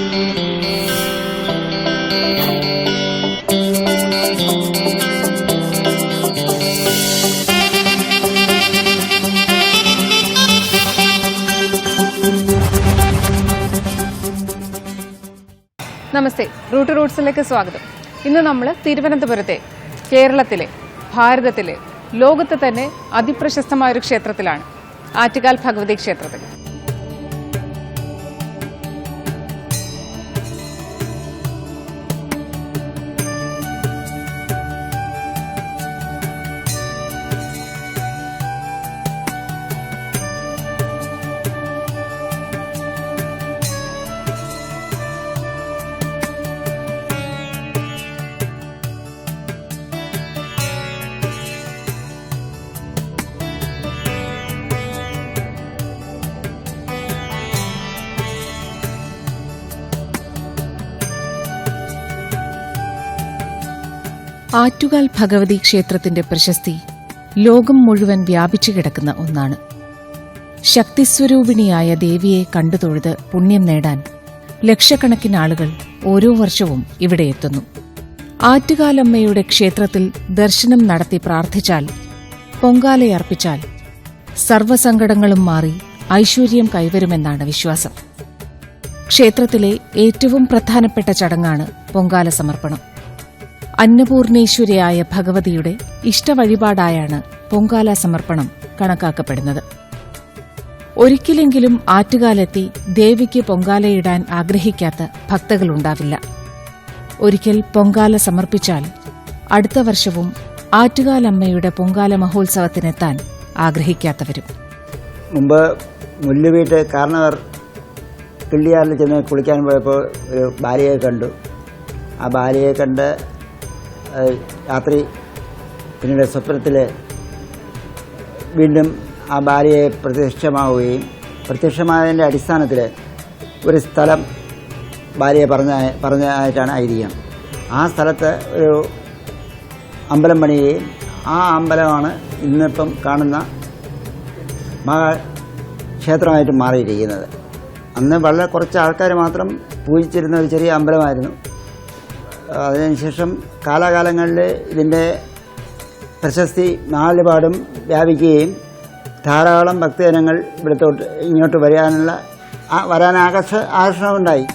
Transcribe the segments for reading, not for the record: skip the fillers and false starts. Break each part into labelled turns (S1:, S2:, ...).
S1: നമസ്തേ, root റൂട്ട്സിലേക്ക് സ്വാഗതം. ഇന്ന് നമ്മൾ തിരുവനന്തപുരത്തെ, കേരളത്തിലെ, ഭാരതത്തിലെ, ലോകത്തെ തന്നെ അതിപ്രശസ്തമായ ഒരു ക്ഷേത്രത്തിലാണ്, ആറ്റുകാൽ ഭഗവതി ക്ഷേത്രത്തിൽ.
S2: ആറ്റുകാൽ ഭഗവതി ക്ഷേത്രത്തിന്റെ പ്രശസ്തി ലോകം മുഴുവൻ വ്യാപിച്ചു കിടക്കുന്ന ഒന്നാണ്. ശക്തിസ്വരൂപിണിയായ ദേവിയെ കണ്ടുതൊഴുത് പുണ്യം നേടാൻ ലക്ഷക്കണക്കിന് ആളുകൾ ഓരോ വർഷവും ഇവിടെ എത്തുന്നു. ആറ്റുകാലമ്മയുടെ ക്ഷേത്രത്തിൽ ദർശനം നടത്തി പ്രാർത്ഥിച്ചാൽ, പൊങ്കാലയർപ്പിച്ചാൽ സർവ്വസങ്കടങ്ങളും മാറി ഐശ്വര്യം കൈവരുമെന്നാണ് വിശ്വാസം. ക്ഷേത്രത്തിലെ ഏറ്റവും പ്രധാനപ്പെട്ട ചടങ്ങാണ് പൊങ്കാല സമർപ്പണം. അന്നപൂർണേശ്വരിയായ ഭഗവതിയുടെ ഇഷ്ടവഴിപാടായാണ് പൊങ്കാല സമർപ്പണം കണക്കാക്കപ്പെടുന്നത്. ഒരിക്കലെങ്കിലും ആറ്റുകാലെത്തി ദേവിക്ക് പൊങ്കാലയിടാൻ ആഗ്രഹിക്കാത്ത ഭക്തകളുണ്ടാവില്ല. ഒരിക്കൽ പൊങ്കാല സമർപ്പിച്ചാൽ അടുത്ത വർഷവും ആറ്റുകാലമ്മയുടെ പൊങ്കാല മഹോത്സവത്തിനെത്താൻ ആഗ്രഹിക്കാത്തവരും.
S3: മുമ്പ് മുല്ലുവീട്ട് കാരണവർ കിള്ളിയാറിൽ ചെന്ന് കുളിക്കാൻ പോയപ്പോൾ ഒരു ബാലിയെ കണ്ടു. ആ ബാലിയെ കണ്ട് രാത്രി പിന്നീട് സ്വപ്നത്തിൽ വീണ്ടും ആ ബാലിയെ പ്രത്യക്ഷമായതിൻ്റെ അടിസ്ഥാനത്തിൽ ഒരു സ്ഥലം ബാലിയെ പറഞ്ഞതായിട്ടാണ് ഐതിഹ്യം. ആ സ്ഥലത്ത് ഒരു അമ്പലം പണിയുകയും ആ അമ്പലമാണ് ഇന്നിപ്പം കാണുന്ന ക്ഷേത്രമായിട്ട് മാറിയിരിക്കുന്നത്. അന്ന് വളരെ കുറച്ച് ആൾക്കാർ മാത്രം പൂജിച്ചിരുന്ന ഒരു ചെറിയ അമ്പലമായിരുന്നു. അതിനുശേഷം കാലാകാലങ്ങളിൽ ഇതിൻ്റെ പ്രശസ്തി നാലുപാടും വ്യാപിക്കുകയും ധാരാളം ഭക്തജനങ്ങൾ ഇങ്ങോട്ട് വരാൻ ആകർഷണമുണ്ടായി.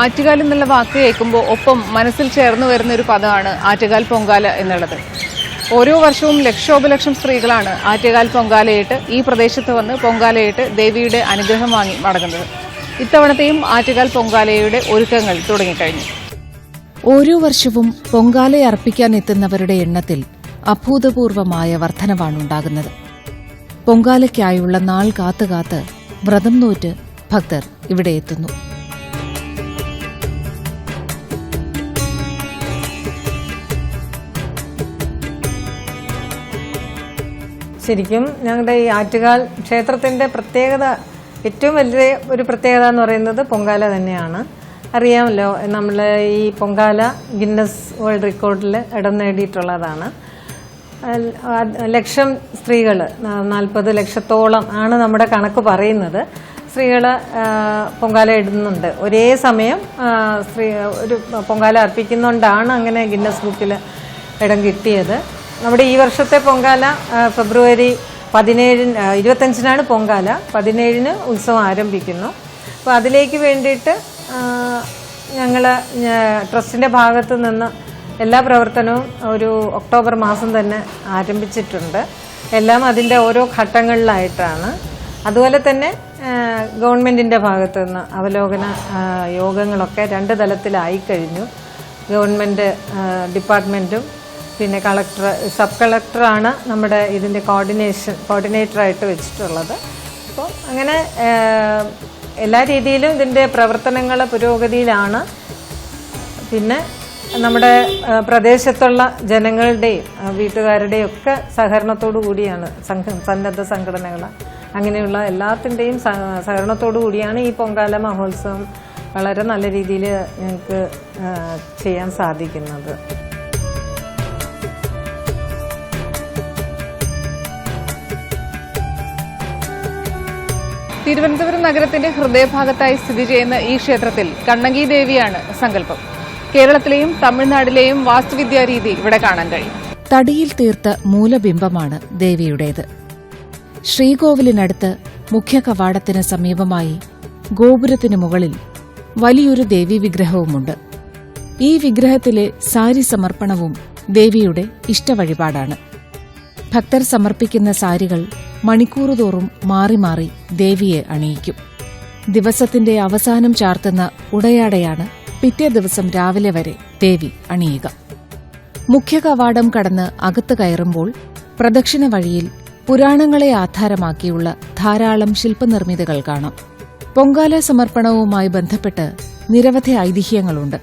S1: ആറ്റുകാൽ എന്നുള്ള വാക്ക് കേൾക്കുമ്പോൾ ഒപ്പം മനസ്സിൽ ചേർന്ന് വരുന്ന ഒരു പദമാണ് ആറ്റുകാൽ പൊങ്കാല എന്നുള്ളത്. ഓരോ വർഷവും ലക്ഷോപലക്ഷം സ്ത്രീകളാണ് ആറ്റുകാൽ പൊങ്കാലയിട്ട് ഈ പ്രദേശത്ത് വന്ന് പൊങ്കാലയിട്ട് ദേവിയുടെ അനുഗ്രഹം വാങ്ങി മടങ്ങുന്നത്. ഇത്തവണത്തെയും ആറ്റുകാൽ പൊങ്കാലയുടെ ഒരുക്കങ്ങൾ തുടങ്ങിക്കഴിഞ്ഞു.
S2: ഓരോ വർഷവും പൊങ്കാലയർപ്പിക്കാൻ എത്തുന്നവരുടെ എണ്ണത്തിൽ അഭൂതപൂർവമായ വർധനവാണുണ്ടാകുന്നത്. പൊങ്കാലയ്ക്കായുള്ള നാൾ കാത്തുകാത്ത് വ്രതം നോറ്റ് ഭക്തർ ഇവിടെ എത്തുന്നു.
S4: ശരിക്കും ഞങ്ങളുടെ ഈ ആറ്റുകാൽ ക്ഷേത്രത്തിൻ്റെ പ്രത്യേകത, ഏറ്റവും വലിയ ഒരു പ്രത്യേകത എന്ന് പറയുന്നത് പൊങ്കാല തന്നെയാണ്. അറിയാമല്ലോ, നമ്മൾ ഈ പൊങ്കാല ഗിന്നസ് വേൾഡ് റെക്കോർഡിൽ ഇടം നേടിയിട്ടുള്ളതാണ്. ലക്ഷം സ്ത്രീകൾ, 40 ലക്ഷത്തോളം ആണ് നമ്മുടെ കണക്ക് പറയുന്നത്, സ്ത്രീകൾ പൊങ്കാല ഇടുന്നുണ്ട്. ഒരേ സമയം ഒരു പൊങ്കാല അർപ്പിക്കുന്നുകൊണ്ടാണ് അങ്ങനെ ഗിന്നസ് ബുക്കിൽ ഇടം കിട്ടിയത്. നമ്മുടെ ഈ വർഷത്തെ പൊങ്കാല ഫെബ്രുവരി 25-നാണ് പൊങ്കാല, 17-ന് ഉത്സവം ആരംഭിക്കുന്നു. അപ്പോൾ അതിലേക്ക് വേണ്ടിയിട്ട് ഞങ്ങൾ ട്രസ്റ്റിൻ്റെ ഭാഗത്തു നിന്ന് എല്ലാ പ്രവർത്തനവും ഒരു ഒക്ടോബർ മാസം തന്നെ ആരംഭിച്ചിട്ടുണ്ട്. എല്ലാം അതിൻ്റെ ഓരോ ഘട്ടങ്ങളിലായിട്ടാണ്. അതുപോലെ തന്നെ ഗവൺമെൻറ്റിൻ്റെ ഭാഗത്തു നിന്ന് അവലോകന യോഗങ്ങളൊക്കെ 2 തലത്തിലായി കഴിഞ്ഞു. ഗവൺമെൻറ് ഡിപ്പാർട്ട്മെൻറ്റും പിന്നെ കളക്ടർ, സബ് കളക്ടറാണ് നമ്മുടെ ഇതിൻ്റെ കോർഡിനേറ്ററായിട്ട് വെച്ചിട്ടുള്ളത്. അപ്പോൾ അങ്ങനെ എല്ലാ രീതിയിലും ഇതിൻ്റെ പ്രവർത്തനങ്ങൾ പുരോഗതിയിലാണ്. പിന്നെ നമ്മുടെ പ്രദേശത്തുള്ള ജനങ്ങളുടെയും വീട്ടുകാരുടെയും ഒക്കെ സഹകരണത്തോടു കൂടിയാണ്, സന്നദ്ധ സംഘടനകൾ അങ്ങനെയുള്ള എല്ലാത്തിൻ്റെയും സഹകരണത്തോടു കൂടിയാണ് ഈ പൊങ്കാല മഹോത്സവം വളരെ നല്ല രീതിയിൽ ഞങ്ങൾക്ക് ചെയ്യാൻ സാധിക്കുന്നത്.
S1: തിരുവനന്തപുരം നഗരത്തിന്റെ ഹൃദയഭാഗത്തായി സ്ഥിതി ചെയ്യുന്ന ഈ ക്ഷേത്രത്തിൽ കണ്ണകി ദേവിയാണ് സങ്കല്പം. കേരളത്തിലെയും തമിഴ്നാട്ടിലെയും വാസ്തുവിദ്യാ രീതി ഇവിടെ കാണാൻ കഴിയും.
S2: തടിയിൽ തീർത്ത മൂലബിംബമാണ് ദേവിയുടേത്. ശ്രീകോവിലിനടുത്ത് മുഖ്യ കവാടത്തിന് സമീപമായി ഗോപുരത്തിനു മുകളിൽ വലിയൊരു ദേവീ വിഗ്രഹവുമുണ്ട്. ഈ വിഗ്രഹത്തിലെ സാരി സമർപ്പണവും ദേവിയുടെ ഇഷ്ടവഴിപാടാണ്. ഭക്തർ സമർപ്പിക്കുന്ന സാരികൾ മണിക്കൂറുതോറും മാറി മാറി ദേവിയെ അണിയിക്കും. ദിവസത്തിന്റെ അവസാനം ചാർത്തുന്ന ഉടയാടയാണ് പിറ്റേ ദിവസം രാവിലെ വരെ ദേവി അണിയുക. മുഖ്യ കവാടം കടന്ന് അകത്ത് കയറുമ്പോൾ പ്രദക്ഷിണ വഴിയിൽ പുരാണങ്ങളെ ആധാരമാക്കിയുള്ള ധാരാളം ശില്പനിർമ്മിതികൾ കാണാം. പൊങ്കാല സമർപ്പണവുമായി ബന്ധപ്പെട്ട് നിരവധി ഐതിഹ്യങ്ങളുണ്ട്.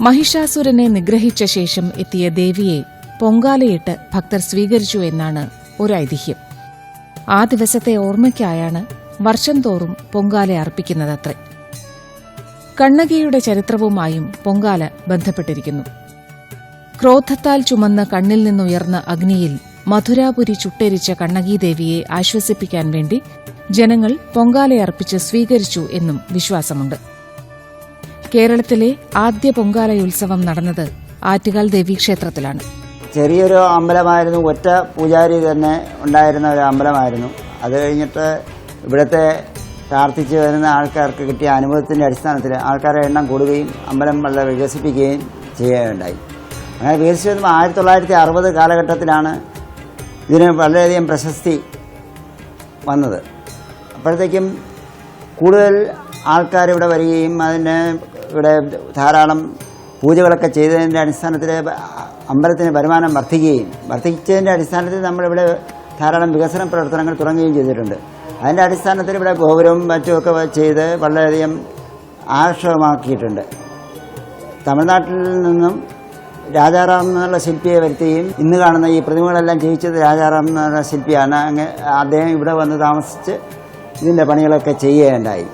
S2: മഹിഷാസുരനെ നിഗ്രഹിച്ച ശേഷം എത്തിയ ദേവിയെ പൊങ്കാലയിട്ട് ഭക്തർ സ്വീകരിച്ചു എന്നാണ് ഒരു ഐതിഹ്യം. ആ ദിവസത്തെ ഓർമ്മയ്ക്കായാണ് വർഷം തോറും പൊങ്കാല അർപ്പിക്കുന്നതത്രേ. കണ്ണകിയുടെ ചരിത്രവുമായും പൊങ്കാല ബന്ധപ്പെട്ടിരിക്കുന്നു. ക്രോധത്താൽ ചുമന്ന കണ്ണിൽ നിന്നുയർന്ന അഗ്നിയിൽ മധുരാപുരി ചുട്ടെരിച്ച കണ്ണകീദേവിയെ ആശ്വസിപ്പിക്കാൻ വേണ്ടി ജനങ്ങൾ പൊങ്കാലയർപ്പിച്ച് സ്വീകരിച്ചു എന്നും വിശ്വാസമുണ്ട്. കേരളത്തിലെ ആദ്യ പൊങ്കാലയുത്സവം നടന്നത് ആറ്റുകാൽ ദേവീക്ഷേത്രത്തിലാണ്.
S3: ചെറിയൊരു അമ്പലമായിരുന്നു, ഒറ്റ പൂജാരി തന്നെ ഉണ്ടായിരുന്ന ഒരു അമ്പലമായിരുന്നു. അത് കഴിഞ്ഞിട്ട് ഇവിടുത്തെ പ്രാർത്ഥിച്ചു വരുന്ന ആൾക്കാർക്ക് കിട്ടിയ അനുഭവത്തിൻ്റെ അടിസ്ഥാനത്തിൽ ആൾക്കാരുടെ എണ്ണം കൂടുകയും അമ്പലം വളരെ വികസിപ്പിക്കുകയും ചെയ്യുകയുണ്ടായി. അങ്ങനെ വികസിച്ച് വരുമ്പോൾ 1960 കാലഘട്ടത്തിലാണ് ഇതിന് വളരെയധികം പ്രശസ്തി വന്നത്. അപ്പോഴത്തേക്കും കൂടുതൽ ആൾക്കാർ ഇവിടെ വരികയും അതിന് ഇവിടെ ധാരാളം പൂജകളൊക്കെ ചെയ്തതിൻ്റെ അടിസ്ഥാനത്തിൽ അമ്പലത്തിന് വരുമാനം വർദ്ധിച്ചതിൻ്റെ അടിസ്ഥാനത്തിൽ നമ്മളിവിടെ ധാരാളം വികസന പ്രവർത്തനങ്ങൾ തുടങ്ങുകയും ചെയ്തിട്ടുണ്ട്. അതിൻ്റെ അടിസ്ഥാനത്തിൽ ഇവിടെ ഗോപുരവും മറ്റുമൊക്കെ ചെയ്ത് വളരെയധികം ആകർഷകമാക്കിയിട്ടുണ്ട്. തമിഴ്നാട്ടിൽ നിന്നും രാജാറാം എന്നുള്ള ശില്പിയെ വരുത്തുകയും ഇന്ന് കാണുന്ന ഈ പ്രതിമകളെല്ലാം ചെയ്യിച്ചത് രാജാറാം എന്നുള്ള ശില്പിയാണ്. അദ്ദേഹം ഇവിടെ വന്ന് താമസിച്ച് ഇതിൻ്റെ പണികളൊക്കെ ചെയ്യുകയുണ്ടായി.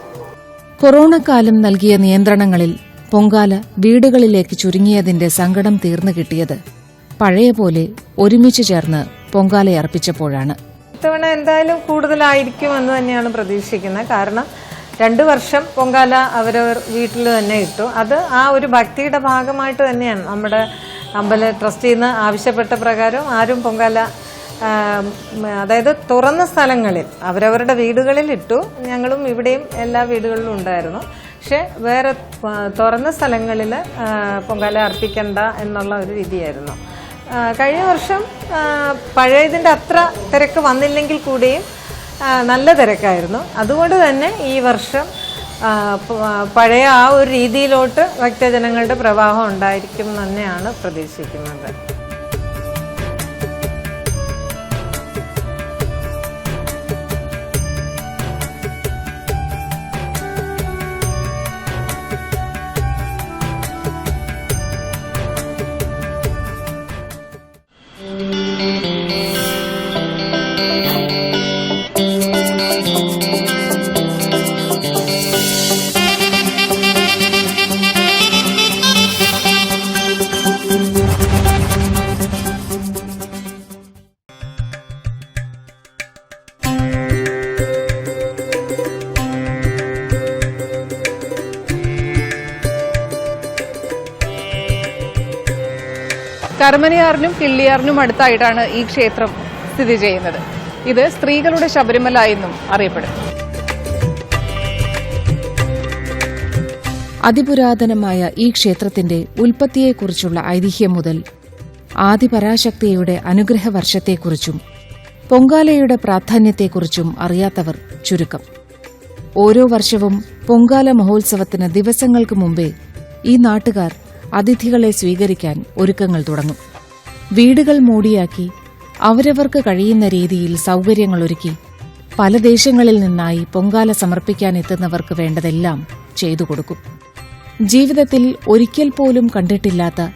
S2: കൊറോണ കാലം നൽകിയ നിയന്ത്രണങ്ങളിൽ പൊങ്കാല വീടുകളിലേക്ക് ചുരുങ്ങിയതിന്റെ സങ്കടം തീർന്നു കിട്ടിയത് പഴയ പോലെ ഒരുമിച്ച് ചേർന്ന് പൊങ്കാലയർപ്പിച്ചപ്പോഴാണ്.
S4: ഇത്തവണ എന്തായാലും കൂടുതലായിരിക്കുമെന്ന് തന്നെയാണ് പ്രതീക്ഷിക്കുന്നത്. കാരണം 2 വർഷം പൊങ്കാല അവരവർ വീട്ടിൽ തന്നെ ഇട്ടു. അത് ആ ഒരു ഭക്തിയുടെ ഭാഗമായിട്ട് തന്നെയാണ്. നമ്മുടെ അമ്പല ട്രസ്റ്റിൽ നിന്ന് ആവശ്യപ്പെട്ട പ്രകാരം ആരും പൊങ്കാല അതായത് തുറന്ന സ്ഥലങ്ങളിൽ അവരവരുടെ വീടുകളിൽ ഇട്ടു. ഞങ്ങളും ഇവിടെയും എല്ലാ വീടുകളിലും ഉണ്ടായിരുന്നു. പക്ഷെ വേറെ തുറന്ന സ്ഥലങ്ങളിൽ പൊങ്കാല അർപ്പിക്കണ്ട എന്നുള്ള ഒരു രീതിയായിരുന്നു. കഴിഞ്ഞ വർഷം പഴയതിൻ്റെ അത്ര തിരക്ക് വന്നില്ലെങ്കിൽ കൂടിയും നല്ല തിരക്കായിരുന്നു. അതുകൊണ്ട് തന്നെ ഈ വർഷം പഴയ ആ ഒരു രീതിയിലോട്ട് ഭക്തജനങ്ങളുടെ പ്രവാഹം ഉണ്ടായിരിക്കും തന്നെയാണ് പ്രതീക്ഷിക്കുന്നത്.
S1: കരമനയാറിനും കിള്ളിയാറിനും അടുത്തായിട്ടാണ് ഈ ക്ഷേത്രം സ്ഥിതി ചെയ്യുന്നത്. ഇത് സ്ത്രീകളുടെ ശബരിമല എന്നും അറിയപ്പെടും.
S2: അതിപുരാതനമായ ഈ ക്ഷേത്രത്തിന്റെ ഉൽപ്പത്തിയെക്കുറിച്ചുള്ള ഐതിഹ്യം മുതൽ ആദിപരാശക്തിയുടെ അനുഗ്രഹവർഷത്തെക്കുറിച്ചും പൊങ്കാലയുടെ പ്രാധാന്യത്തെക്കുറിച്ചും അറിയാത്തവർ ചുരുക്കം. ഓരോ വർഷവും പൊങ്കാല മഹോത്സവത്തിന് ദിവസങ്ങൾക്ക് മുമ്പേ ഈ നാട്ടുകാർ അതിഥികളെ സ്വീകരിക്കാൻ ഒരുക്കങ്ങൾ തുടങ്ങും. വീടുകൾ മോടിയാക്കി അവരവർക്ക് കഴിയുന്ന രീതിയിൽ സൗകര്യങ്ങളൊരുക്കി പല ദേശങ്ങളിൽ നിന്നായി പൊങ്കാല സമർപ്പിക്കാനെത്തുന്നവർക്ക് വേണ്ടതെല്ലാം ചെയ്തു കൊടുക്കും. ജീവിതത്തിൽ ഒരിക്കൽ പോലും കണ്ടിട്ടില്ലാത്ത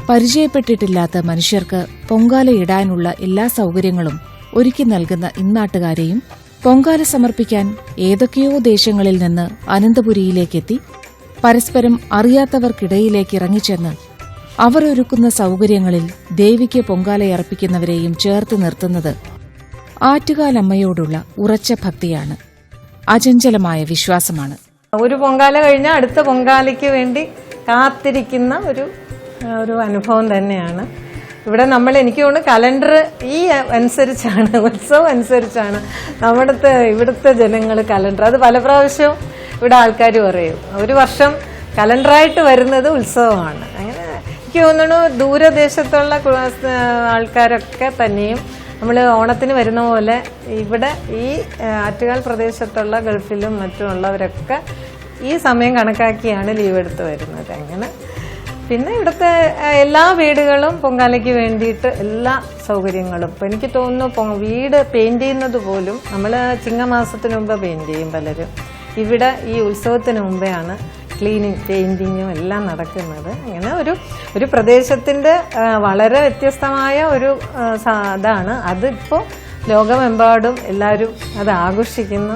S2: പരിചയപ്പെട്ടിട്ടില്ലാത്ത മനുഷ്യർക്ക് പൊങ്കാലയിടാനുള്ള എല്ലാ സൗകര്യങ്ങളും ഒരുക്കി നൽകുന്ന ഇന്നാട്ടുകാരെയും പൊങ്കാല സമർപ്പിക്കാൻ ഏതൊക്കെയോ ദേശങ്ങളിൽ നിന്ന് അനന്തപുരിയിലേക്കെത്തി പരസ്പരം അറിയാത്തവർക്കിടയിലേക്ക് ഇറങ്ങിച്ചെന്ന് അവർ ഒരുക്കുന്ന സൗകര്യങ്ങളിൽ ദേവിക്ക് പൊങ്കാലയർപ്പിക്കുന്നവരെയും ചേർത്ത് നിർത്തുന്നത് ആറ്റുകാലമ്മയോടുള്ള ഉറച്ച ഭക്തിയാണ്. അചഞ്ചലമായ വിശ്വാസമാണ്.
S4: ഒരു പൊങ്കാല കഴിഞ്ഞാൽ അടുത്ത പൊങ്കാലയ്ക്ക് വേണ്ടി കാത്തിരിക്കുന്ന ഒരു അനുഭവം തന്നെയാണ്. ഇവിടെ എനിക്ക് തോന്നുന്നു കലണ്ടർ ഈ അനുസരിച്ചാണ്, ഉത്സവം അനുസരിച്ചാണ് ഇവിടുത്തെ ജനങ്ങൾ കലണ്ടർ. അത് പല പ്രാവശ്യവും ഇവിടെ ആൾക്കാർ പറയും, ഒരു വർഷം കലണ്ടറായിട്ട് വരുന്നത് ഉത്സവമാണ്. അങ്ങനെ എനിക്ക് തോന്നുന്നു ദൂരദേശത്തുള്ള ആൾക്കാരൊക്കെ തന്നെയും നമ്മൾ ഓണത്തിന് വരുന്ന പോലെ ഇവിടെ ഈ ആറ്റുകാൽ പ്രദേശത്തുള്ള ഗൾഫിലും മറ്റുമുള്ളവരൊക്കെ ഈ സമയം കണക്കാക്കിയാണ് ലീവ് എടുത്ത് വരുന്നത്. അങ്ങനെ പിന്നെ ഇവിടുത്തെ എല്ലാ വീടുകളും പൊങ്കാലയ്ക്ക് വേണ്ടിയിട്ട് എല്ലാ സൗകര്യങ്ങളും, ഇപ്പം എനിക്ക് തോന്നുന്നു വീട് പെയിന്റ് ചെയ്യുന്നത് പോലും നമ്മൾ ചിങ്ങമാസത്തിന് മുമ്പ് പെയിന്റ് ചെയ്യും പലരും. ഇവിടെ ഈ ഉത്സവത്തിന് മുമ്പെയാണ് ക്ലീനിങ്, പെയിന്റിങ്ങും എല്ലാം നടക്കുന്നത്. അങ്ങനെ ഒരു പ്രദേശത്തിൻ്റെ വളരെ വ്യത്യസ്തമായ ഒരു ഇതാണ്. അതിപ്പോൾ ലോകമെമ്പാടും എല്ലാവരും അത് ആഘോഷിക്കുന്നു.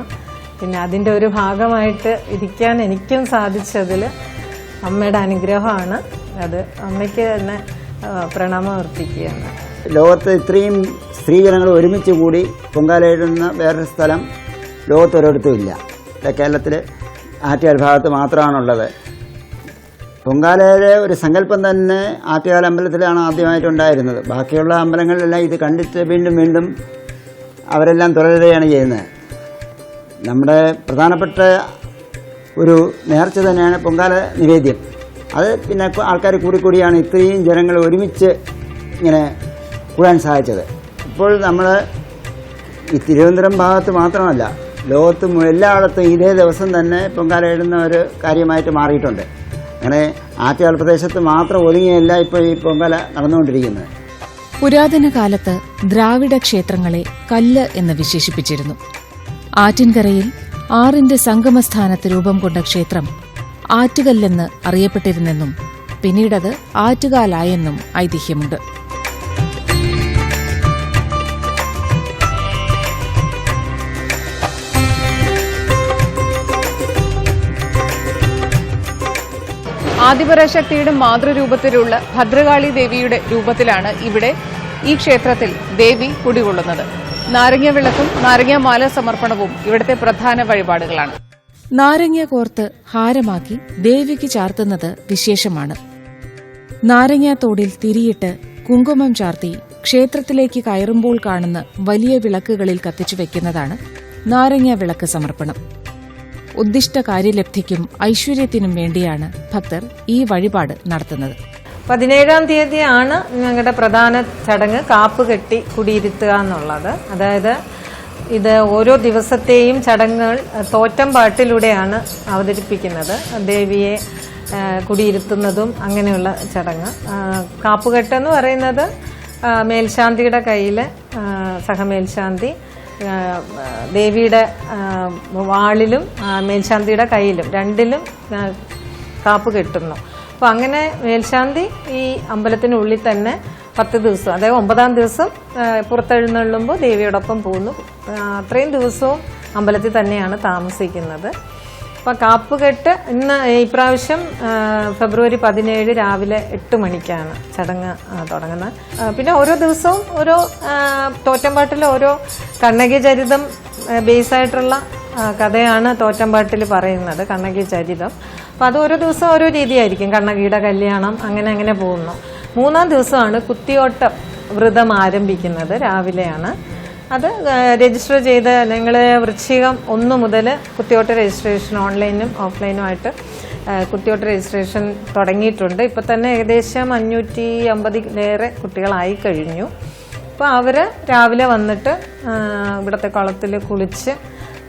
S4: പിന്നെ അതിൻ്റെ ഒരു ഭാഗമായിട്ട് ഇരിക്കാൻ എനിക്കും സാധിച്ചതിൽ അമ്മയുടെ അനുഗ്രഹമാണ്. അത് അമ്മയ്ക്ക് തന്നെ പ്രണാമം അർപ്പിക്കുകയാണ്.
S3: ലോകത്ത് ഇത്രയും സ്ത്രീജനങ്ങൾ ഒരുമിച്ച് കൂടി പൊങ്കാലയിടുന്ന വേറൊരു സ്ഥലം ലോകത്തൊരിടത്തും ഇല്ല. കേരളത്തിൽ ആറ്റുകാൽ ഭാഗത്ത് മാത്രമാണുള്ളത്. പൊങ്കാലയിലെ ഒരു സങ്കല്പം തന്നെ ആറ്റുകാൽ അമ്പലത്തിലാണ് ആദ്യമായിട്ടുണ്ടായിരുന്നത്. ബാക്കിയുള്ള അമ്പലങ്ങളിലെല്ലാം ഇത് കണ്ടിട്ട് വീണ്ടും വീണ്ടും അവരെല്ലാം തുടരുകയാണ് ചെയ്യുന്നത്. നമ്മുടെ പ്രധാനപ്പെട്ട ഒരു നേർച്ച തന്നെയാണ് പൊങ്കാല നിവേദ്യം. അത് പിന്നെ ആൾക്കാർ കൂടിയാണ് ഇത്രയും ജനങ്ങൾ ഒരുമിച്ച് ഇങ്ങനെ കൂടാൻ സാധിച്ചത്. ഇപ്പോൾ നമ്മൾ ഈ തിരുവനന്തപുരം ഭാഗത്ത് മാത്രമല്ല, ലോകത്തും എല്ലായിടത്തും ഇതേ ദിവസം തന്നെ പൊങ്കാലയിടുന്ന ഒരു കാര്യമായിട്ട് മാറിയിട്ടുണ്ട്. അങ്ങനെ ആറ്റുകാൽ പ്രദേശത്ത് മാത്രം ഒതുങ്ങിയല്ല ഇപ്പോൾ ഈ പൊങ്കാല നടന്നുകൊണ്ടിരിക്കുന്നത്.
S2: പുരാതന കാലത്ത് ദ്രാവിഡ ക്ഷേത്രങ്ങളെ കല്ല് എന്ന് വിശേഷിപ്പിച്ചിരുന്നു. ആറ്റിൻകരയിൽ ആറിന്റെ സംഗമസ്ഥാനത്ത് രൂപം കൊണ്ട ക്ഷേത്രം ആറ്റുകല്ലെന്ന് അറിയപ്പെട്ടിരുന്നെന്നും പിന്നീടത് ആറ്റുകാലായെന്നും ഐതിഹ്യമുണ്ട്.
S1: ആദിപരാശക്തിയുടെ മാതൃരൂപത്തിലുള്ള ഭദ്രകാളി ദേവിയുടെ രൂപത്തിലാണ് ഇവിടെ ഈ ക്ഷേത്രത്തിൽ ദേവി കുടികൊള്ളുന്നത്. നാരങ്ങ വിളക്കും നാരങ്ങാമാല സമർപ്പണവും ഇവിടുത്തെ പ്രധാന വഴിപാടുകളാണ്.
S2: നാരങ്ങ കോർത്ത് ഹാരമാക്കി ദേവിക്ക് ചാർത്തുന്നത് വിശേഷമാണ്. നാരങ്ങാത്തോടിൽ തിരിയിട്ട് കുങ്കുമം ചാർത്തി ക്ഷേത്രത്തിലേക്ക് കയറുമ്പോൾ കാണുന്ന വലിയ വിളക്കുകളിൽ കത്തിച്ചു വയ്ക്കുന്നതാണ് നാരങ്ങ വിളക്ക് സമർപ്പണം. ഉദ്ദിഷ്ട കാര്യലബ്ധിക്കും ഐശ്വര്യത്തിനും വേണ്ടിയാണ് ഭക്തർ ഈ വഴിപാട് നടത്തുന്നത്.
S4: 17-ാം തീയതിയാണ് ഞങ്ങളുടെ പ്രധാന ചടങ്ങ് കാപ്പ് കെട്ടി കുടിയിരുത്തുക എന്നുള്ളത്. അതായത് ഇത് ഓരോ ദിവസത്തെയും ചടങ്ങുകൾ തോറ്റം പാട്ടിലൂടെയാണ് അവതരിപ്പിക്കുന്നത്. ദേവിയെ കുടിയിരുത്തുന്നതും അങ്ങനെയുള്ള ചടങ്ങ്. കാപ്പുകെട്ടെന്ന് പറയുന്നത് മേൽശാന്തിയുടെ കയ്യിൽ സഹമേൽശാന്തി ദേവിയുടെ വാളിലും മേൽശാന്തിയുടെ കയ്യിലും രണ്ടിലും കാപ്പ് കെട്ടുന്നു. അപ്പോൾ അങ്ങനെ മേൽശാന്തി ഈ അമ്പലത്തിനുള്ളിൽ തന്നെ 10 ദിവസം, അതായത് 9-ാം ദിവസം പുറത്തെഴുന്നള്ളുമ്പോൾ ദേവിയോടൊപ്പം പോകുന്നു. അത്രയും ദിവസവും അമ്പലത്തിൽ തന്നെയാണ് താമസിക്കുന്നത്. അപ്പോൾ കാപ്പുകെട്ട് ഇപ്രാവശ്യം ഫെബ്രുവരി 17 രാവിലെ 8 മണിക്കാണ് ചടങ്ങ് തുടങ്ങുന്നത്. പിന്നെ ഓരോ ദിവസവും ഓരോ തോറ്റമ്പാട്ടിൽ ഓരോ കണ്ണകി ചരിതം ബേസായിട്ടുള്ള കഥയാണ് തോറ്റമ്പാട്ടിൽ പറയുന്നത്, കണ്ണകി ചരിതം. അപ്പം അത് ഓരോ ദിവസം ഓരോ രീതിയായിരിക്കും. കണ്ണകിയുടെ കല്യാണം അങ്ങനെ പോകുന്നു. 3-ാം ദിവസമാണ് കുത്തിയോട്ടം വ്രതം ആരംഭിക്കുന്നത്, രാവിലെയാണ്. അത് രജിസ്റ്റർ ചെയ്ത് നിങ്ങൾ വൃശ്ചികം 1 മുതൽ കുത്തിയോട്ട രജിസ്ട്രേഷൻ ഓൺലൈനും ഓഫ്ലൈനുമായിട്ട് കുത്തിയോട്ട രജിസ്ട്രേഷൻ തുടങ്ങിയിട്ടുണ്ട്. ഇപ്പം തന്നെ ഏകദേശം 550-ലേറെ കുട്ടികളായി കഴിഞ്ഞു. അപ്പോൾ അവർ രാവിലെ വന്നിട്ട് ഇവിടുത്തെ കുളത്തിൽ കുളിച്ച്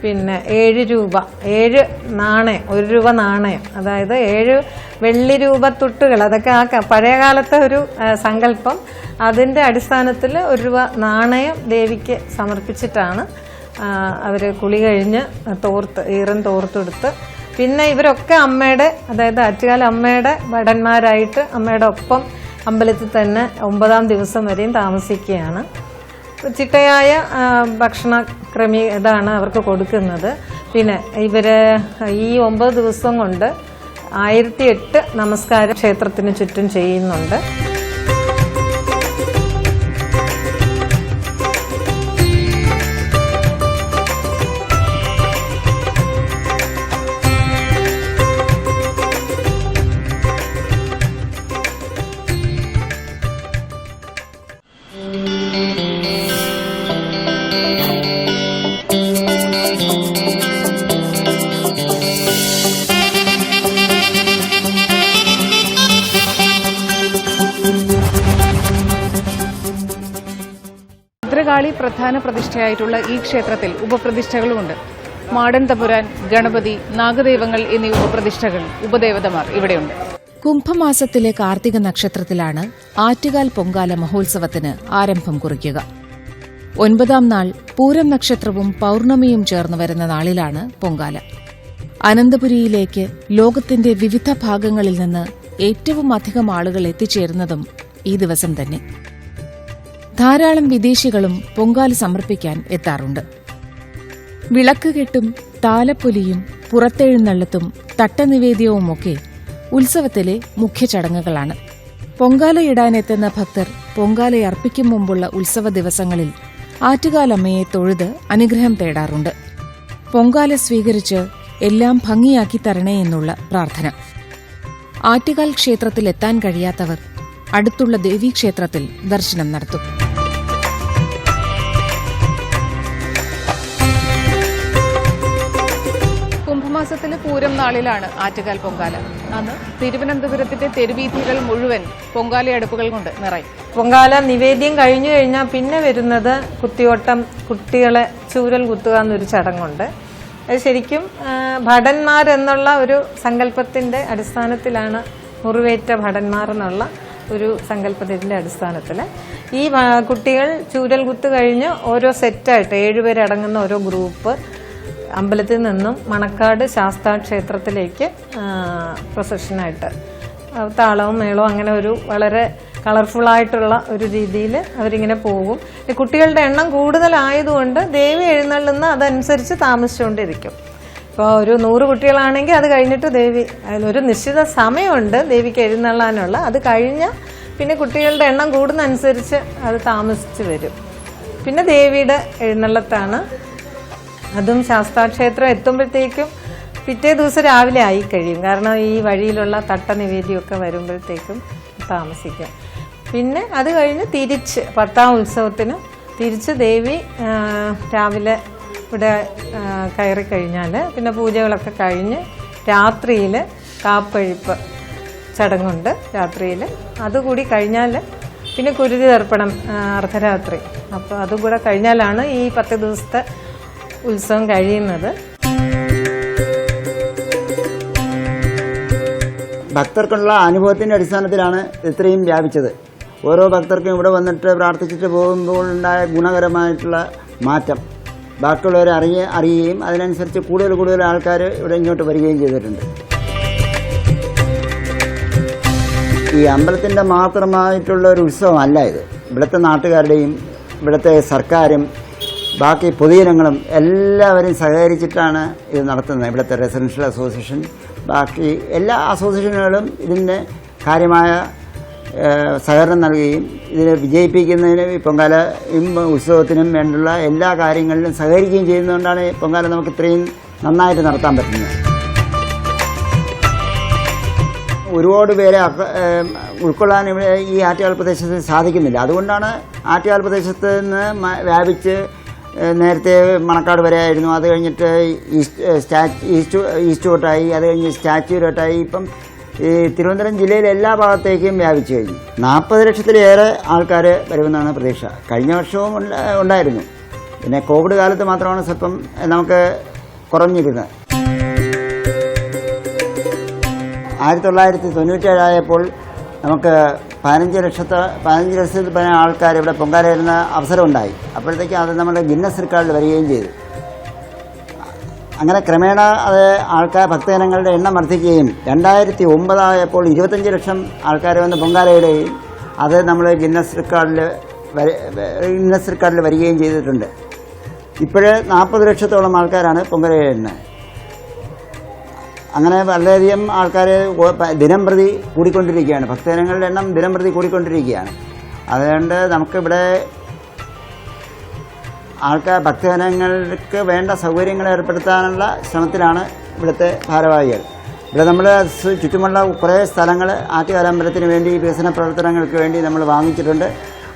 S4: പിന്നെ 7 രൂപ 7 നാണയം, 1 രൂപ നാണയം, അതായത് 7 വെള്ളി രൂപ തുട്ടുകൾ, അതൊക്കെ ആ പഴയ കാലത്തെ ഒരു സങ്കല്പം. അതിൻ്റെ അടിസ്ഥാനത്തിൽ 1 രൂപ നാണയം ദേവിക്ക് സമർപ്പിച്ചിട്ടാണ് അവർ കുളി കഴിഞ്ഞ് ഈറൻ തോർത്തെടുത്ത് പിന്നെ ഇവരൊക്കെ അമ്മയുടെ, അതായത് ആറ്റുകാൽ അമ്മയുടെ ഭടന്മാരായിട്ട് അമ്മയുടെ ഒപ്പം അമ്പലത്തിൽ തന്നെ 9-ാം ദിവസം വരെയും താമസിക്കുകയാണ്. ചിട്ടയായ ഭക്ഷണ ഇതാണ് അവർക്ക് കൊടുക്കുന്നത്. പിന്നെ ഇവർ ഈ 9 ദിവസം കൊണ്ട് 1008 നമസ്കാരം ക്ഷേത്രത്തിന് ചുറ്റും ചെയ്യുന്നുണ്ട്.
S1: ദേവി പ്രധാന പ്രതിഷ്ഠയായിട്ടുള്ള ഈ ക്ഷേത്രത്തിൽ ഉപപ്രതിഷ്ഠകളുമുണ്ട്. മാടൻ തമ്പുരാൻ, ഗണപതി, നാഗദൈവങ്ങൾ എന്നീ ഉപപ്രതിഷ്ഠകൾ, ഉപദേവതമാർ ഇവിടെയുണ്ട്.
S2: കുംഭമാസത്തിലെ കാർത്തിക നക്ഷത്രത്തിലാണ് ആറ്റുകാൽ പൊങ്കാല മഹോത്സവത്തിന് ആരംഭം കുറിക്കുക. 9ാം നാൾ പൂരം നക്ഷത്രവും പൌർണമിയും ചേർന്ന് വരുന്ന നാളിലാണ് പൊങ്കാല. അനന്തപുരിയിലേക്ക് ലോകത്തിന്റെ വിവിധ ഭാഗങ്ങളിൽ നിന്ന് ഏറ്റവും അധികം ആളുകൾ എത്തിച്ചേരുന്നതും ഈ ദിവസം തന്നെ. ധാരാളം വിദേശികളും പൊങ്കാല സമർപ്പിക്കാൻ എത്താറുണ്ട്. വിളക്കുകെട്ടും താലപ്പൊലിയും പുറത്തെഴുന്നള്ളത്തും തട്ടനിവേദ്യവുമൊക്കെ ഉത്സവത്തിലെ മുഖ്യ ചടങ്ങുകളാണ്. പൊങ്കാലയിടാനെത്തുന്ന ഭക്തർ പൊങ്കാലയർപ്പിക്കും മുമ്പുള്ള ഉത്സവ ദിവസങ്ങളിൽ ആറ്റുകാലമ്മയെ തൊഴുത് അനുഗ്രഹം തേടാറുണ്ട്. പൊങ്കാല സ്വീകരിച്ച് എല്ലാം ഭംഗിയാക്കി തരണേ എന്നുള്ള പ്രാർത്ഥന. ആറ്റുകാൽ ക്ഷേത്രത്തിലെത്താൻ കഴിയാത്തവർ അടുത്തുള്ള ദേവീക്ഷേത്രത്തിൽ ദർശനം നടത്തും.
S1: കുംഭമാസത്തിലെ പൂരം നാളിലാണ് ആറ്റുകാൽ പൊങ്കാല. അന്ന് തിരുവനന്തപുരത്തിന്റെ തെരുവീഥികൾ മുഴുവൻ പൊങ്കാലയടുപ്പുകൾ കൊണ്ട് നിറയും.
S4: പൊങ്കാല നിവേദ്യം കഴിഞ്ഞു കഴിഞ്ഞാൽ പിന്നെ വരുന്നത് കുത്തിയോട്ടം, കുട്ടികളെ ചൂരൽ കുത്തുക എന്നൊരു ചടങ്ങുണ്ട്. അത് ശരിക്കും ഭടന്മാർ എന്നുള്ള ഒരു സങ്കല്പത്തിന്റെ അടിസ്ഥാനത്തിലാണ്, മുറിവേറ്റ ഭടന്മാർ എന്നുള്ള ഒരു സങ്കല്പത്തിന്റെ അടിസ്ഥാനത്തിൽ ഈ കുട്ടികൾ ചൂരൽ കുത്ത് കഴിഞ്ഞ് ഓരോ സെറ്റായിട്ട് 7 പേരടങ്ങുന്ന ഓരോ ഗ്രൂപ്പ് അമ്പലത്തിൽ നിന്നും മണക്കാട് ശാസ്താ ക്ഷേത്രത്തിലേക്ക് പ്രൊസഷനായിട്ട് താളവും മേളവും അങ്ങനെ ഒരു വളരെ കളർഫുള്ളായിട്ടുള്ള ഒരു രീതിയിൽ അവരിങ്ങനെ പോകും. ഈ കുട്ടികളുടെ എണ്ണം കൂടുതലായതുകൊണ്ട് ദേവി എഴുന്നള്ളുന്ന അതനുസരിച്ച് താമസിച്ചുകൊണ്ടിരിക്കും. ഇപ്പോൾ ഒരു 100 കുട്ടികളാണെങ്കിൽ അത് കഴിഞ്ഞിട്ട് ദേവി, അതിലൊരു നിശ്ചിത സമയമുണ്ട് ദേവിക്ക് എഴുന്നള്ളാനുള്ള. അത് കഴിഞ്ഞാൽ പിന്നെ കുട്ടികളുടെ എണ്ണം കൂടുന്നതനുസരിച്ച് അത് താമസിച്ച് വരും. പിന്നെ ദേവിയുടെ എഴുന്നള്ളത്താണ്. അതും ശാസ്താക്ഷേത്രം എത്തുമ്പോഴത്തേക്കും പിറ്റേ ദിവസം രാവിലെ ആയി കഴിയും. കാരണം ഈ വഴിയിലുള്ള തട്ടനിവേദ്യമൊക്കെ വരുമ്പോഴത്തേക്കും താമസിക്കും. പിന്നെ അത് കഴിഞ്ഞ് തിരിച്ച് 10ാം ഉത്സവത്തിന് തിരിച്ച് ദേവി രാവിലെ ഇവിടെ കയറി കഴിഞ്ഞാൽ പിന്നെ പൂജകളൊക്കെ കഴിഞ്ഞ് രാത്രിയിൽ കാപ്പഴിപ്പ് ചടങ്ങുണ്ട്. രാത്രിയിൽ അതുകൂടി കഴിഞ്ഞാൽ പിന്നെ കുരുതി തർപ്പണം അർദ്ധരാത്രി. അപ്പോൾ അതും കൂടെ കഴിഞ്ഞാലാണ് ഈ 10 ദിവസത്തെ ഉത്സവം കഴിയുന്നത്.
S3: ഭക്തർക്കുള്ള അനുഭവത്തിന്റെ അടിസ്ഥാനത്തിലാണ് ഇത്രയും വ്യാപിച്ചത്. ഓരോ ഭക്തർക്കും ഇവിടെ വന്നിട്ട് പ്രാർത്ഥിച്ചിട്ട് പോകുമ്പോൾ ഉണ്ടായ ഗുണകരമായിട്ടുള്ള മാറ്റം ബാക്കിയുള്ളവരെ അറിയുകയും അതിനനുസരിച്ച് കൂടുതൽ ആൾക്കാർ ഇവിടെ ഇങ്ങോട്ട് വരികയും ചെയ്തിട്ടുണ്ട്. ഈ അമ്പലത്തിൻ്റെ മാത്രമായിട്ടുള്ള ഒരു ഉത്സവമല്ല ഇത്. ഇവിടുത്തെ നാട്ടുകാരുടെയും ഇവിടുത്തെ സർക്കാരും ബാക്കി പൊതുജനങ്ങളും എല്ലാവരും സഹകരിച്ചിട്ടാണ് ഇത് നടത്തുന്നത്. ഇവിടുത്തെ റെസിഡൻഷ്യൽ അസോസിയേഷൻ, ബാക്കി എല്ലാ അസോസിയേഷനുകളും ഇതിന് കാര്യമായ സഹകരണം നൽകുകയും ഇതിനെ വിജയിപ്പിക്കുന്നതിന് പൊങ്കാലയും ഉത്സവത്തിനും വേണ്ടുള്ള എല്ലാ കാര്യങ്ങളിലും സഹകരിക്കുകയും ചെയ്യുന്നതുകൊണ്ടാണ് പൊങ്കാല നമുക്ക് ഇത്രയും നന്നായിട്ട് നടത്താൻ പറ്റുന്നത്. ഒരുപാട് പേരെ ഉൾക്കൊള്ളാൻ ഇവിടെ ഈ ആറ്റുകാൽ പ്രദേശത്ത് സാധിക്കുന്നില്ല. അതുകൊണ്ടാണ് ആറ്റുകാൽ പ്രദേശത്ത് നിന്ന് വ്യാപിച്ച് നേരത്തെ മണക്കാട് വരെ ആയിരുന്നു. അത് കഴിഞ്ഞിട്ട് ഈസ്റ്റോട്ടായി, അത് കഴിഞ്ഞ് സ്റ്റാച്യൂരോട്ടായി. ഇപ്പം ഈ തിരുവനന്തപുരം ജില്ലയിലെ എല്ലാ ഭാഗത്തേക്കും വ്യാപിച്ചു കഴിഞ്ഞു. 40 ലക്ഷത്തിലേറെ ആൾക്കാർ വരുമെന്നാണ് പ്രതീക്ഷ. കഴിഞ്ഞ വർഷവും ഉണ്ടായിരുന്നു. പിന്നെ കോവിഡ് കാലത്ത് മാത്രമാണ് സ്വല്പം നമുക്ക് കുറഞ്ഞിരുന്നത്. 1997 ആയപ്പോൾ നമുക്ക് 15 ലക്ഷത്തിൽ പല ആൾക്കാർ ഇവിടെ പൊങ്കാല വരുന്ന അവസരമുണ്ടായി. അപ്പോഴത്തേക്ക് അത് നമ്മുടെ ഗിന്നസ് റെക്കോർഡിൽ വരികയും ചെയ്തു. അങ്ങനെ ക്രമേണ അത് ഭക്തജനങ്ങളുടെ എണ്ണം വർദ്ധിക്കുകയും 2009 ആയപ്പോൾ 25 ലക്ഷം ആൾക്കാർ വന്ന് പൊങ്കാലയിടുകയും അത് നമ്മൾ ഗിന്നസ് റെക്കോർഡിൽ വരികയും ചെയ്തിട്ടുണ്ട്. ഇപ്പോഴ് 40 ലക്ഷത്തോളം ആൾക്കാരാണ് പൊങ്കാലയിടുന്നത്. അങ്ങനെ വളരെയധികം ആൾക്കാർ ദിനം പ്രതി കൂടിക്കൊണ്ടിരിക്കുകയാണ്. ഭക്തജനങ്ങളുടെ എണ്ണം ദിനം പ്രതി കൂടിക്കൊണ്ടിരിക്കുകയാണ്. അതുകൊണ്ട് നമുക്കിവിടെ ഭക്തജനങ്ങൾക്ക് വേണ്ട സൗകര്യങ്ങൾ ഏർപ്പെടുത്താനുള്ള ശ്രമത്തിലാണ് ഇവിടുത്തെ ഭാരവാഹികൾ. ഇവിടെ നമ്മൾ ചുറ്റുമുള്ള കുറേ സ്ഥലങ്ങൾ ആറ്റുകാൽ അമ്പലത്തിന് വേണ്ടി വികസന പ്രവർത്തനങ്ങൾക്ക് വേണ്ടി നമ്മൾ വാങ്ങിച്ചിട്ടുണ്ട്.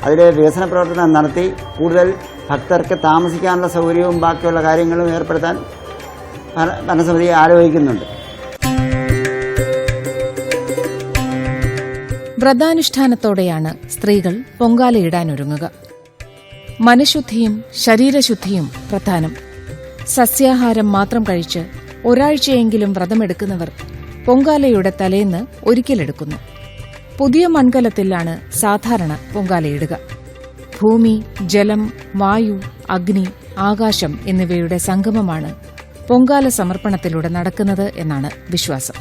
S3: അതിൽ വികസന പ്രവർത്തനം നടത്തി കൂടുതൽ ഭക്തർക്ക് താമസിക്കാനുള്ള സൗകര്യവും ബാക്കിയുള്ള കാര്യങ്ങളും ഏർപ്പെടുത്താൻ ഭരണസമിതി ആലോചിക്കുന്നുണ്ട്.
S2: വ്രതാനുഷ്ഠാനത്തോടെയാണ് സ്ത്രീകൾ പൊങ്കാലയിടാനൊരുങ്ങുക. മനഃശുദ്ധിയും ശരീരശുദ്ധിയും പ്രധാനം. സസ്യാഹാരം മാത്രം കഴിച്ച് ഒരാഴ്ചയെങ്കിലും വ്രതമെടുക്കുന്നവർ പൊങ്കാലയുടെ തലേന്ന് ഒരിക്കലെടുക്കുന്നു. പുതിയ മൺകലത്തിലാണ് സാധാരണ പൊങ്കാലയിടുക. ഭൂമി, ജലം, വായു, അഗ്നി, ആകാശം എന്നിവയുടെ സംഗമമാണ് പൊങ്കാല സമർപ്പണത്തിലൂടെ നടക്കുന്നത് എന്നാണ് വിശ്വാസം.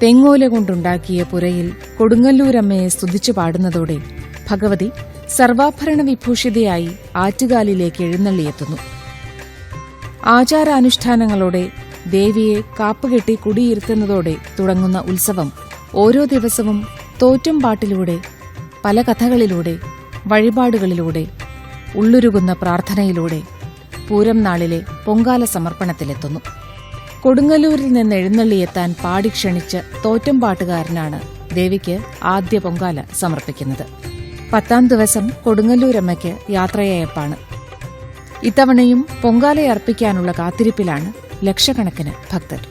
S2: തെങ്ങോല കൊണ്ടുണ്ടാക്കിയ പുരയിൽ കൊടുങ്ങല്ലൂരമ്മയെ സ്തുതിച്ചു പാടുന്നതോടെ ഭഗവതി സർവാഭരണ വിഭൂഷിതയായി ആറ്റുകാലിലേക്ക് എഴുന്നള്ളിയെത്തുന്നു. ആചാരാനുഷ്ഠാനങ്ങളോടെ ദേവിയെ കാപ്പുകെട്ടി കുടിയിരുത്തുന്നതോടെ തുടങ്ങുന്ന ഉത്സവം ഓരോ ദിവസവും തോറ്റുംപാട്ടിലൂടെ, പല കഥകളിലൂടെ, വഴിപാടുകളിലൂടെ, ഉള്ളുരുകുന്ന പ്രാർത്ഥനയിലൂടെ പൂരം നാളിലെ പൊങ്കാല സമർപ്പണത്തിലെത്തുന്നു. കൊടുങ്ങല്ലൂരിൽ നിന്ന് എഴുന്നള്ളിയെത്താൻ പാടിക്ഷണിച്ച് തോറ്റംപാട്ടുകാരനാണ് ദേവിക്ക് ആദ്യ പൊങ്കാല സമർപ്പിക്കുന്നത്. 10ാം ദിവസം കൊടുങ്ങല്ലൂരമ്മയ്ക്ക് യാത്രയയപ്പാണ്. ഇത്തവണയും പൊങ്കാലയർപ്പിക്കാനുള്ള കാത്തിരിപ്പിലാണ് ലക്ഷക്കണക്കിന് ഭക്തർ.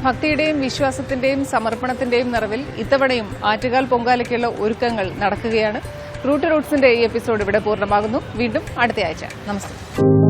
S1: ഭക്തിയുടെയും വിശ്വാസത്തിന്റെയും സമർപ്പണത്തിന്റെയും നിറവിൽ ഇത്തവണയും ആറ്റുകാൽ പൊങ്കാലയ്ക്കുള്ള ഒരുക്കങ്ങൾ നടക്കുകയാണ്. റൂട്ട് റൂട്ട്സിന്റെ ഈ എപ്പിസോഡ് ഇവിടെ പൂർണ്ണമാകുന്നു. വീണ്ടും അടുത്തയാഴ്ച. നമസ്തേ.